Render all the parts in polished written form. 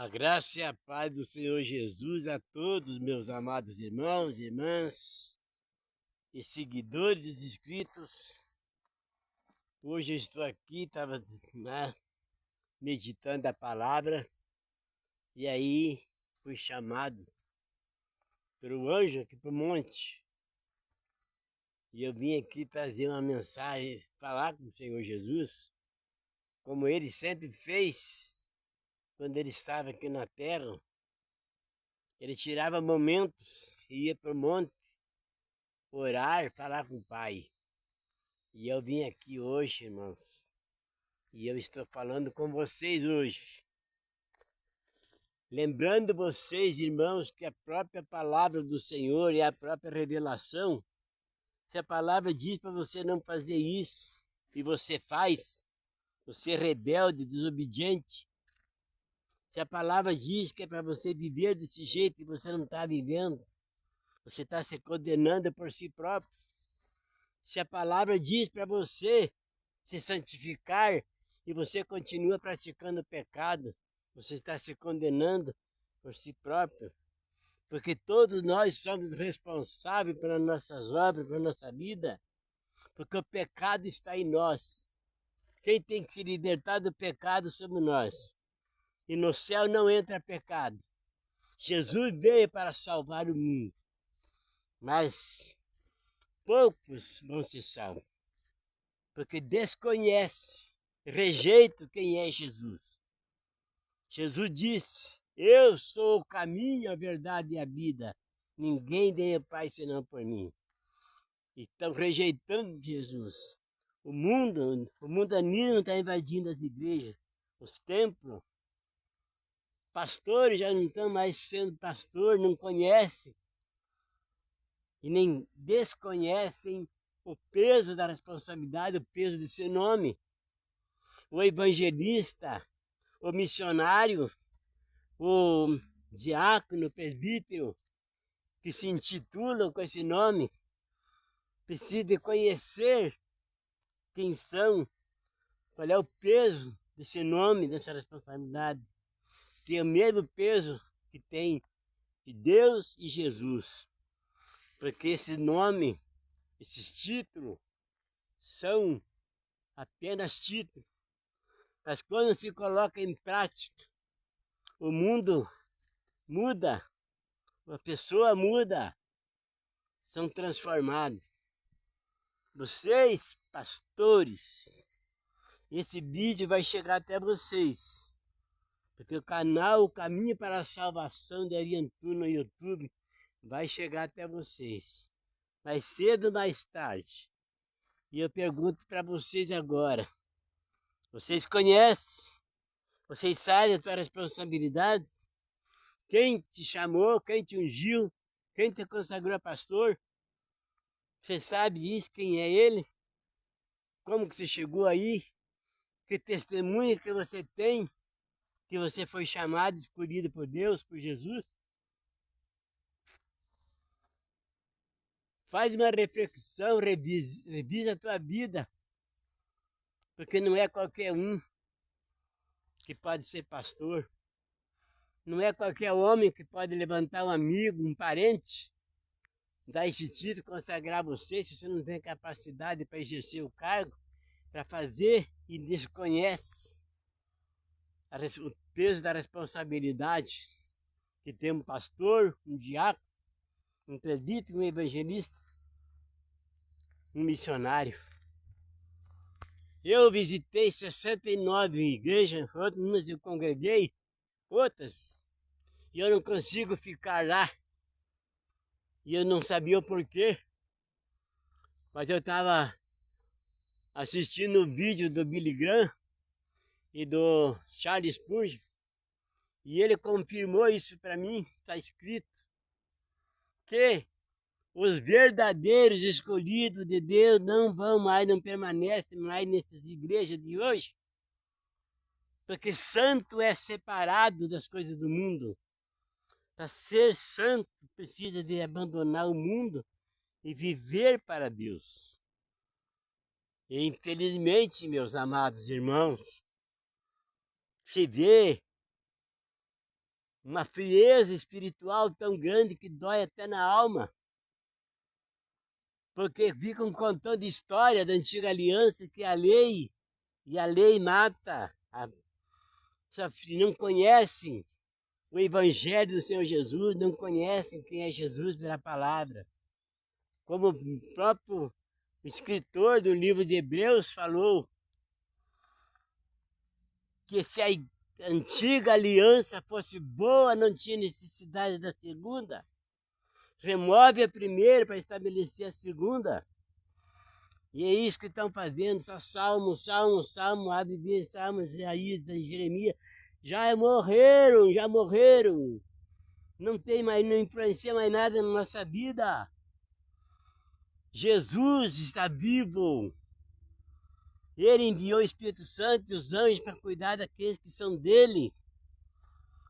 A graça e a paz do Senhor Jesus a todos, meus amados irmãos, irmãs e seguidores inscritos. Hoje eu estou aqui, estava meditando a palavra e aí fui chamado pelo anjo aqui para o monte. E eu vim aqui trazer uma mensagem, falar com o Senhor Jesus, como ele sempre fez quando ele estava aqui na terra. Ele tirava momentos e ia para o monte orar, falar com o Pai. E eu vim aqui hoje, irmãos, e eu estou falando com vocês hoje. Lembrando vocês, irmãos, que a própria palavra do Senhor é a própria revelação. Se a palavra diz para você não fazer isso, e você faz, você é rebelde, desobediente. Se a palavra diz que é para você viver desse jeito e você não está vivendo, você está se condenando por si próprio. Se a palavra diz para você se santificar e você continua praticando pecado, você está se condenando por si próprio. Porque todos nós somos responsáveis pelas nossas obras, pela nossa vida, porque o pecado está em nós. Quem tem que se libertar do pecado somos nós. E no céu não entra pecado. Jesus veio para salvar o mundo, mas poucos vão ser salvos, porque desconhece, rejeita quem é Jesus. Jesus disse: eu sou o caminho, a verdade e a vida. Ninguém vem ao Pai senão por mim. E estão rejeitando Jesus. O mundanismo está invadindo as igrejas, os templos. Pastores já não estão mais sendo pastor, não conhecem e nem desconhecem o peso da responsabilidade, o peso de seu nome. O evangelista, o missionário, o diácono, o presbítero, que se intitulam com esse nome, precisam conhecer quem são, qual é o peso desse nome, dessa responsabilidade. Tem o mesmo peso que tem de Deus e Jesus. Porque esse nome, esses títulos, são apenas títulos. Mas quando se coloca em prática, o mundo muda, a pessoa muda, são transformados. Vocês, pastores, esse vídeo vai chegar até vocês, porque o canal O Caminho para a Salvação de Ariantu no YouTube vai chegar até vocês, mais cedo ou mais tarde. E eu pergunto para vocês agora, vocês conhecem? Vocês sabem a tua responsabilidade? Quem te chamou, quem te ungiu, quem te consagrou a pastor? Você sabe isso, quem é ele? Como que você chegou aí? Que testemunha que você tem? Que você foi chamado, escolhido por Deus, por Jesus? Faz uma reflexão, revisa a tua vida. Porque não é qualquer um que pode ser pastor. Não é qualquer homem que pode levantar um amigo, um parente, dar esse título, consagrar você, se você não tem capacidade para exercer o cargo, para fazer e desconhece o peso da responsabilidade que tem um pastor, um diácono, um presbítero, um evangelista, um missionário. Eu visitei 69 igrejas, outras eu congreguei, outras, e eu não consigo ficar lá. E eu não sabia o porquê, mas eu estava assistindo o vídeo do Billy Graham e do Charles Spurgeon, e ele confirmou isso para mim, está escrito, que os verdadeiros escolhidos de Deus não vão mais, não permanecem mais nessas igrejas de hoje, porque santo é separado das coisas do mundo. Para ser santo, precisa de abandonar o mundo e viver para Deus. E, infelizmente, meus amados irmãos, se vê uma frieza espiritual tão grande que dói até na alma. Porque ficam contando história da antiga aliança que a lei mata. Não conhecem o evangelho do Senhor Jesus, não conhecem quem é Jesus pela palavra. Como o próprio escritor do livro de Hebreus falou, que se a antiga aliança fosse boa, não tinha necessidade da segunda. Remove a primeira para estabelecer a segunda. E é isso que estão fazendo, só salmo, salmo, salmo, abre salmos, Isaías, Jeremias. Já morreram. Não tem mais, não influencia mais nada na nossa vida. Jesus está vivo. Ele enviou o Espírito Santo e os anjos para cuidar daqueles que são dele.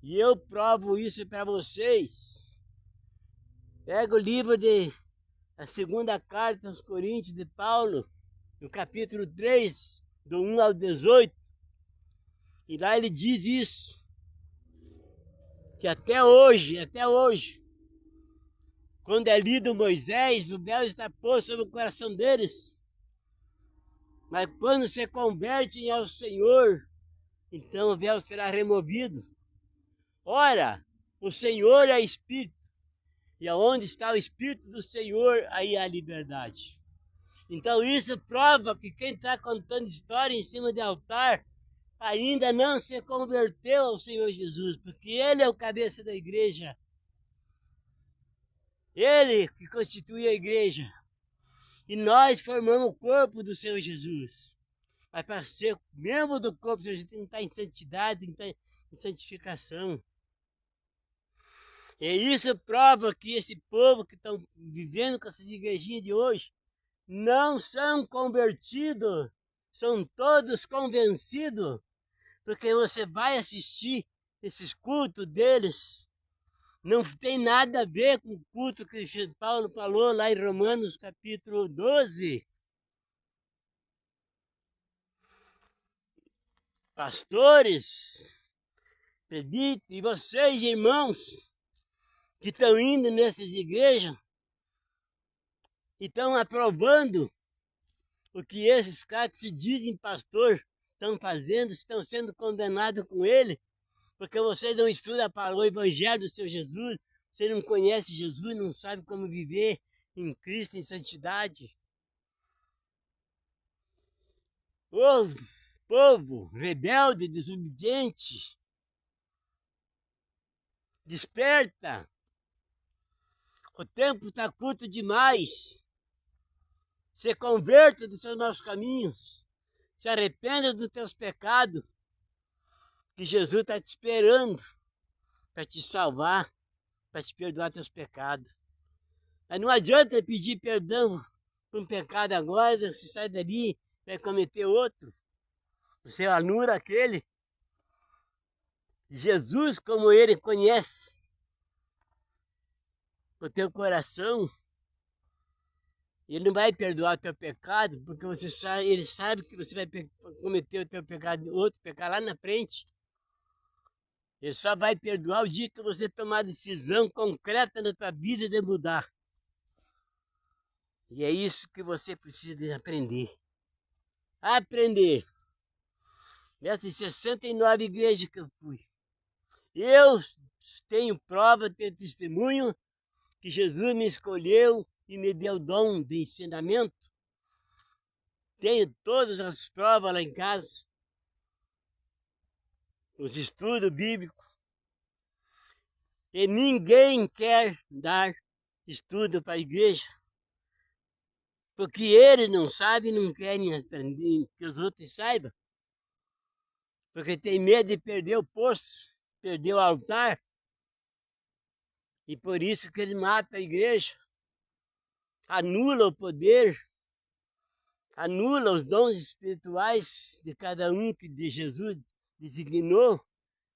E eu provo isso para vocês. Pega o livro de a segunda carta aos Coríntios de Paulo, no capítulo 3, do 1 ao 18. E lá ele diz isso. Que até hoje, quando é lido Moisés, o véu está posto sobre o coração deles. Mas quando se convertem ao Senhor, então o véu será removido. Ora, o Senhor é Espírito, e aonde está o Espírito do Senhor, aí há liberdade. Então isso prova que quem está contando história em cima de altar ainda não se converteu ao Senhor Jesus, porque Ele é o cabeça da igreja. Ele que constitui a igreja. E nós formamos o corpo do Senhor Jesus. Mas para ser membro do corpo, a gente tem que estar em santidade, tem que estar em santificação. E isso prova que esse povo que estão vivendo com essas igrejinhas de hoje não são convertidos, são todos convencidos, porque você vai assistir esses cultos deles, não tem nada a ver com o culto que Paulo falou lá em Romanos capítulo 12. Pastores, presbíteros, e vocês, irmãos, que estão indo nessas igrejas e estão aprovando o que esses caras que se dizem pastor estão fazendo, estão sendo condenados com ele, porque vocês não estudam o evangelho do Senhor Jesus, você não conhece Jesus, não sabe como viver em Cristo, em santidade. Ô povo rebelde, desobediente, desperta! O tempo está curto demais. Se converta dos seus maus caminhos. Se arrependa dos teus pecados. Que Jesus está te esperando para te salvar, para te perdoar teus pecados. Mas não adianta pedir perdão por um pecado agora, você sai dali, vai cometer outro. Você anula aquele. Jesus, como ele conhece o teu coração, ele não vai perdoar o teu pecado, porque ele sabe que você vai cometer o teu pecado, outro pecado lá na frente. Ele só vai perdoar o dia que você tomar a decisão concreta na tua vida de mudar. E é isso que você precisa de aprender. Aprender. Nessas 69 igrejas que eu fui, eu tenho prova, tenho testemunho que Jesus me escolheu e me deu o dom de ensinamento. Tenho todas as provas lá em casa, os estudos bíblicos. E ninguém quer dar estudo para a igreja, porque eles não sabem, não querem aprender, que os outros saibam. Porque tem medo de perder o posto, perder o altar. E por isso que eles matam a igreja, anula o poder, anula os dons espirituais de cada um que de Jesus designou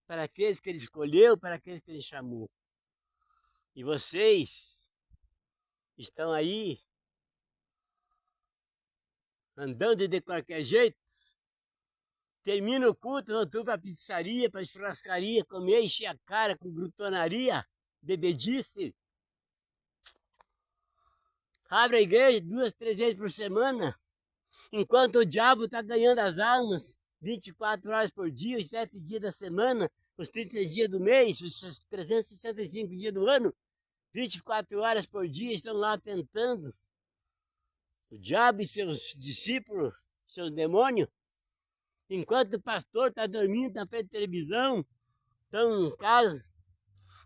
para aqueles que ele escolheu, para aqueles que ele chamou. E vocês estão aí andando de qualquer jeito, Termina o culto, voltou para a pizzaria, para a churrascaria, comer, encher a cara com glutonaria, bebedice. Abre a igreja 2, 3 vezes por semana, enquanto o diabo está ganhando as almas 24 horas por dia, os 7 dias da semana, os 30 dias do mês, os 365 dias do ano, 24 horas por dia estão lá tentando. O diabo e seus discípulos, seus demônios, enquanto o pastor está dormindo na frente da televisão, estão em casa,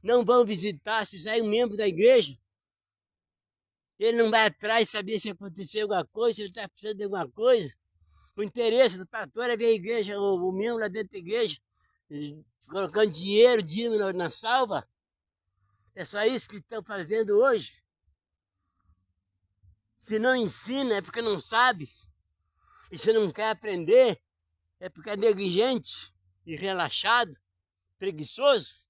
não vão visitar. Se sair um membro da igreja, ele não vai atrás saber se aconteceu alguma coisa, se ele está precisando de alguma coisa. O interesse do pastor é ver a igreja, o membro lá dentro da igreja, colocando dinheiro, dízimo na salva. É só isso que estão fazendo hoje. Se não ensina, é porque não sabe. E se não quer aprender, é porque é negligente e relaxado, preguiçoso.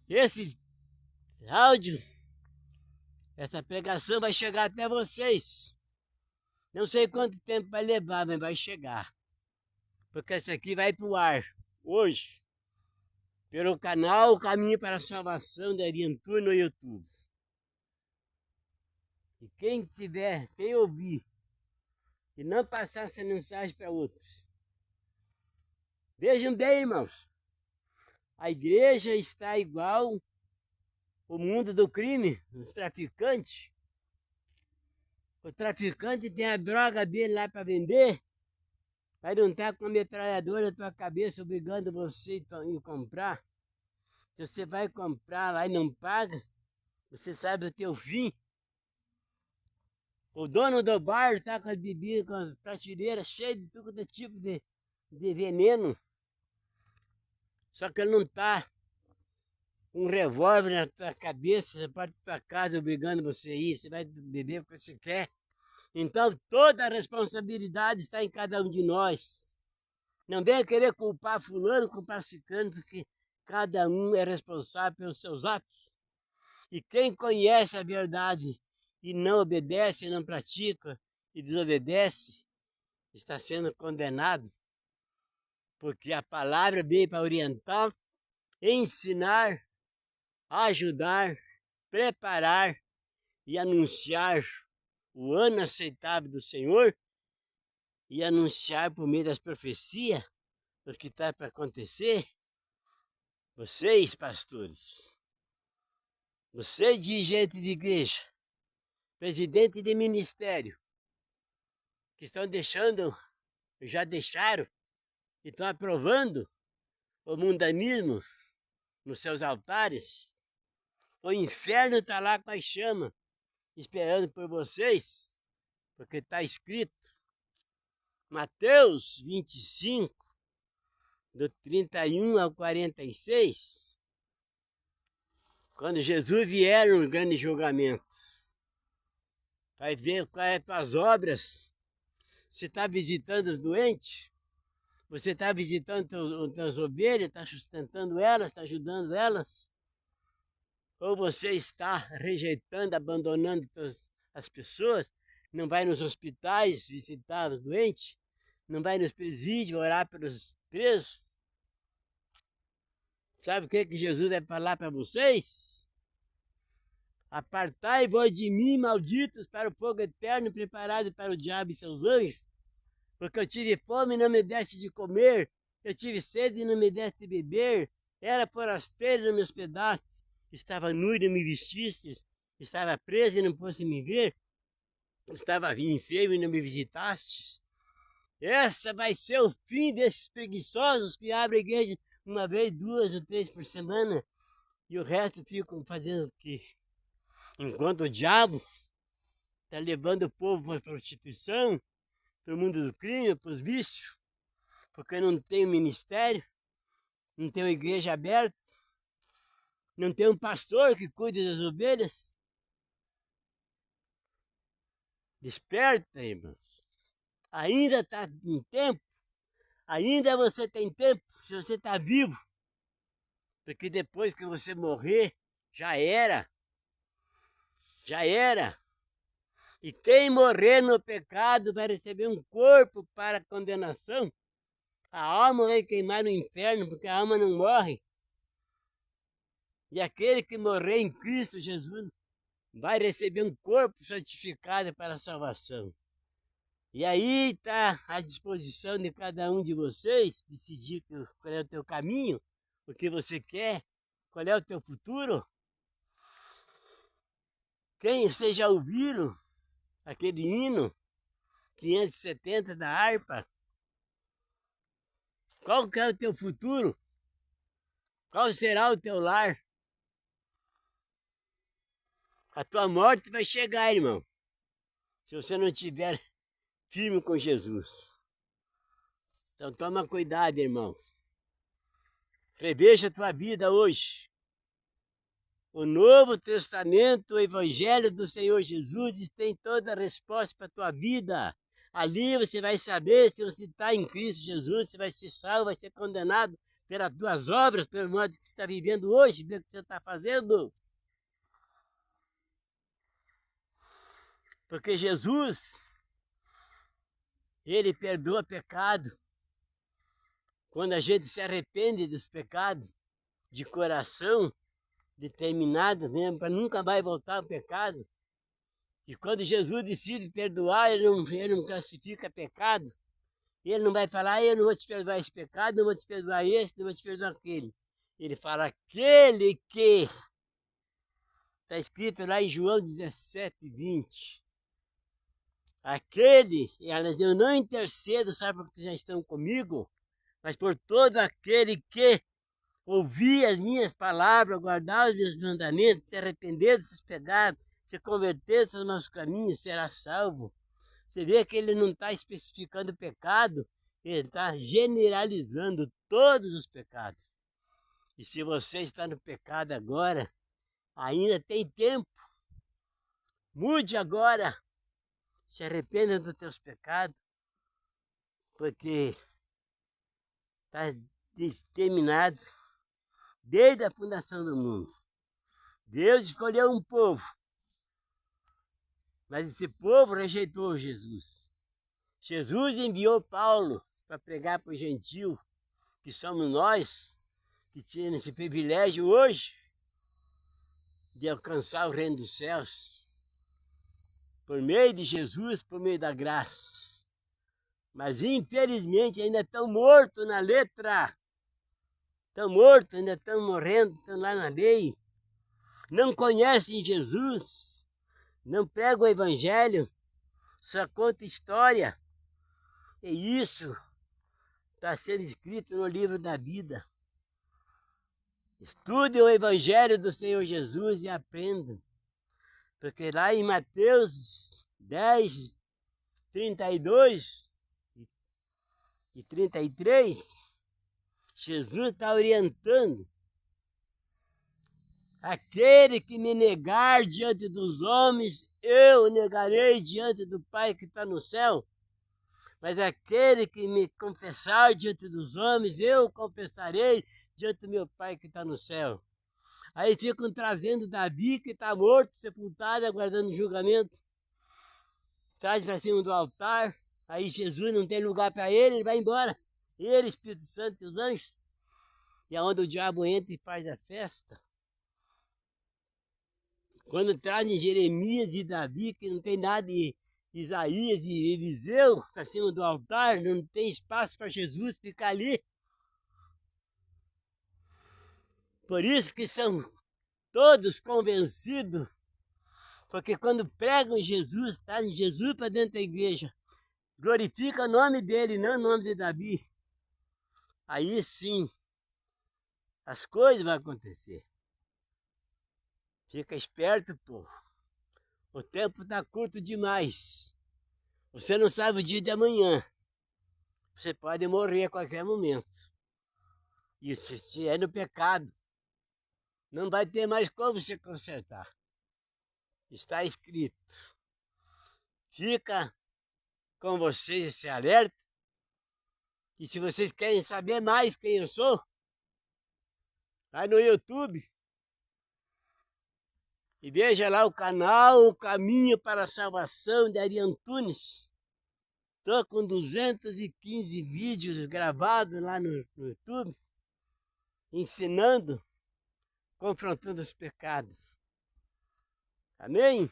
Esse áudio, essa pregação vai chegar até vocês. Não sei quanto tempo vai levar, mas vai chegar. Porque isso aqui vai para o ar hoje, pelo canal Caminho para a Salvação da Ariantu no YouTube. E quem ouvir e não passar essa mensagem para outros, vejam bem, irmãos, a igreja está igual o mundo do crime, os traficantes. O traficante tem a droga dele lá para vender, vai não estar com a metralhadora na tua cabeça obrigando você a ir comprar. Se você vai comprar lá e não paga, você sabe o teu fim. O dono do bar está com as bebidas, com as prateleiras cheias de todo tipo de veneno. Só que ele não está com um revólver na tua cabeça, na parte da tua casa, obrigando você a ir. Você vai beber o que você quer. Então toda a responsabilidade está em cada um de nós. Não venha querer culpar fulano, culpar ciclano, porque cada um é responsável pelos seus atos. E quem conhece a verdade e não obedece, não pratica e desobedece, está sendo condenado. Porque a palavra veio para orientar, ensinar, ajudar, preparar e anunciar o ano aceitável do Senhor e anunciar por meio das profecias o que está para acontecer. Vocês, pastores, vocês, dirigentes de igreja, presidente de ministério, que estão deixando, já deixaram, e estão aprovando o mundanismo nos seus altares, o inferno está lá com as chamas, esperando por vocês, porque está escrito, Mateus 25, do 31 ao 46, quando Jesus vier no grande julgamento, vai ver quais são as tuas obras. Você está visitando os doentes? Você está visitando as tuas ovelhas? Está sustentando elas? Está ajudando elas? Ou você está rejeitando, abandonando as pessoas? Não vai nos hospitais visitar os doentes? Não vai nos presídios orar pelos presos? Sabe o que Jesus vai falar para vocês? Apartai-vos de mim, malditos, para o fogo eterno preparado para o diabo e seus anjos. Porque eu tive fome e não me deste de comer, eu tive sede e não me deste de beber, era forasteiro e não me hospedaste, estava nu e não me vestistes, estava preso e não fosse me ver, estava enfermo e não me visitastes. Essa vai ser o fim desses preguiçosos que abrem a igreja uma vez, 2 ou 3 por semana, e o resto ficam fazendo o quê? Enquanto o diabo está levando o povo para a prostituição, para o mundo do crime, para os vícios, porque não tem um ministério, não tem uma igreja aberta, não tem um pastor que cuide das ovelhas. Desperta, irmãos. Ainda está em tempo, ainda você tem tempo, se você está vivo, porque depois que você morrer, já era. Já era. E quem morrer no pecado vai receber um corpo para condenação. A alma vai queimar no inferno, porque a alma não morre. E aquele que morrer em Cristo Jesus vai receber um corpo santificado para a salvação. E aí está à disposição de cada um de vocês decidir qual é o teu caminho, o que você quer, qual é o teu futuro. Quem vocês já ouviram aquele hino 570 da harpa? Qual que é o teu futuro? Qual será o teu lar? A tua morte vai chegar, irmão, se você não estiver firme com Jesus. Então toma cuidado, irmão. Reveja a tua vida hoje. O Novo Testamento, o Evangelho do Senhor Jesus tem toda a resposta para a tua vida. Ali você vai saber se você está em Cristo Jesus, se vai ser salvo, vai ser condenado pelas tuas obras, pelo modo que você está vivendo hoje, pelo que você está fazendo. Porque Jesus, Ele perdoa pecado. Quando a gente se arrepende dos pecados, de coração, determinado mesmo, para nunca mais voltar ao pecado. E quando Jesus decide perdoar, ele não classifica pecado. Ele não vai falar, eu não vou te perdoar esse pecado, não vou te perdoar esse, não vou te perdoar aquele. Ele fala, aquele que... Está escrito lá em João 17:20. Aquele, eu não intercedo, sabe, porque já estão comigo, mas por todo aquele que ouvir as minhas palavras, guardar os meus mandamentos, se arrepender desses pecados, se converter dos nossos caminhos, será salvo. Você vê que ele não está especificando o pecado, ele está generalizando todos os pecados. E se você está no pecado agora, ainda tem tempo. Mude agora. Se arrependa dos teus pecados, porque está determinado desde a fundação do mundo. Deus escolheu um povo, mas esse povo rejeitou Jesus. Jesus enviou Paulo para pregar para os gentios, que somos nós, que temos esse privilégio hoje de alcançar o reino dos céus, por meio de Jesus, por meio da graça. Mas infelizmente ainda estão mortos na letra, estão mortos, ainda estão morrendo, estão lá na lei, não conhecem Jesus, não pregam o evangelho, só conta história. E isso está sendo escrito no livro da vida. Estude o evangelho do Senhor Jesus e aprenda. Porque lá em Mateus 10, 32 e 33, Jesus está orientando. Aquele que me negar diante dos homens, eu negarei diante do Pai que está no céu. Mas aquele que me confessar diante dos homens, eu confessarei diante do meu Pai que está no céu. Aí ficam trazendo Davi, que está morto, sepultado, aguardando julgamento. Traz para cima do altar. Aí Jesus não tem lugar para ele, ele vai embora. Ele, Espírito Santo e os anjos. E é onde o diabo entra e faz a festa. Quando trazem Jeremias e Davi, que não tem nada de Isaías e Eliseu, para cima do altar, não tem espaço para Jesus ficar ali. Por isso que são todos convencidos, porque quando pregam Jesus, trazem Jesus para dentro da igreja, glorifica o nome dele, não o nome de Davi. Aí sim, as coisas vão acontecer. Fica esperto, povo. O tempo está curto demais. Você não sabe o dia de amanhã. Você pode morrer a qualquer momento. E se é no pecado, não vai ter mais como se consertar. Está escrito. Fica com vocês esse alerta. E se vocês querem saber mais quem eu sou, vai no YouTube. E veja lá o canal O Caminho para a Salvação de Ari Antunes. Estou com 215 vídeos gravados lá no YouTube, ensinando, confrontando os pecados. Amém?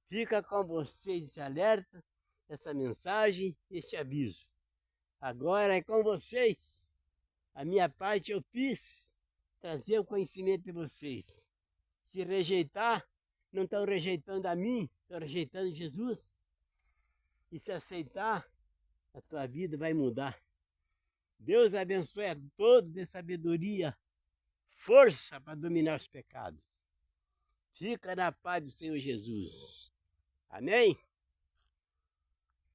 Fica com vocês esse alerta, essa mensagem, este aviso. Agora é com vocês. A minha parte eu fiz, trazer o conhecimento de vocês. Se rejeitar, não estão rejeitando a mim, estão rejeitando Jesus. E se aceitar, a tua vida vai mudar. Deus abençoe a todos de sabedoria, força para dominar os pecados. Fica na paz do Senhor Jesus. Amém?